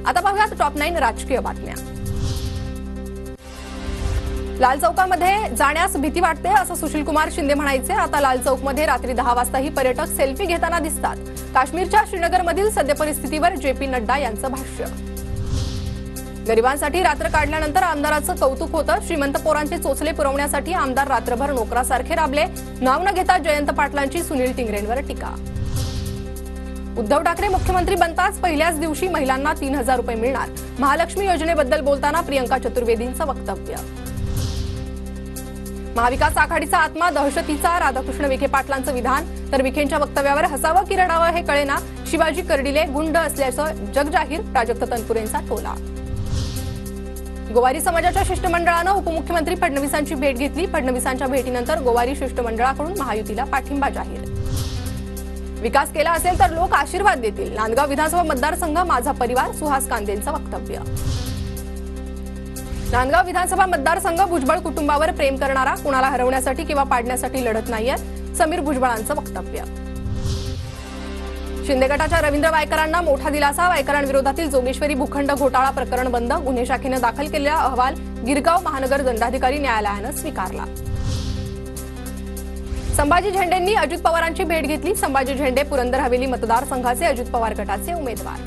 आता पाहूयात टॉप 9 राजकीय बातम्या। लाल चौकामध्ये जाण्यास भीती वाटते असं सुशीलकुमार शिंदे म्हणायचे। आता लाल चौकमध्ये रात्री 10 वाजताही पर्यटक सेल्फी घेताना दिसतात। काश्मीरच्या श्रीनगरमधील सद्य परिस्थितीवर जेपी नड्डा यांचं भाष्य। गरिबांसाठी रात्र काढल्यानंतर आमदाराचं कौतुक होतं। श्रीमंत पोरांचे चोचले पुरवण्यासाठी आमदार रात्रभर नोकरासारखे राबले। नाव न घेता जयंत पाटलांची सुनील टिंगरेंवर टीका। उद्धव ठाकरे मुख्यमंत्री बनताच पहिल्याच दिवशी महिलांना 3000 रुपये मिळणार। महालक्ष्मी योजनेबद्दल बोलताना प्रियंका चतुर्वेदींचं वक्तव्य। महाविकास आघाडीचा आत्मा दहशतीचा राधाकृष्ण विखे पाटलांचं विधान। तर विखेंच्या वक्तव्यावर हसावं की रडावं हे कळेना। शिवाजी कर्डिले गुंड असल्याचं जगजाहीर। प्राजक्त तनपुरेंचा टोला। गोवारी समाजाच्या शिष्टमंडळानं उपमुख्यमंत्री फडणवीसांची भेट घेतली। फडणवीसांच्या भेटीनंतर गोवारी शिष्टमंडळाकडून महायुतीला पाठिंबा जाहीर। विकास केला असेल तर लोक आशीर्वाद देतील। नांदगाव विधानसभा मतदारसंघ माझा परिवार। सुहास कांदेंचं वक्तव्य। नांदगाव विधानसभा मतदारसंघ भुजबळ कुटुंबावर प्रेम करणारा, कुणाला हरवण्यासाठी किंवा पाडण्यासाठी लढत नाहीये। समीर भुजबळांचं वक्तव्य। शिंदे गटाच्या रवींद्र वायकरांना मोठा दिलासा। वायकरांविरोधातील जोगेश्वरी भूखंड घोटाळा प्रकरण बंद। गुन्हे शाखेनं दाखल केलेला अहवाल गिरगाव महानगर दंडाधिकारी न्यायालयानं स्वीकारला। संभाजी झेंडेंनी अजित पवारांची भेट घेतली। संभाजी झेंडे पुरंदर हवेली मतदारसंघाचे अजित पवार गटाचे उमेदवार।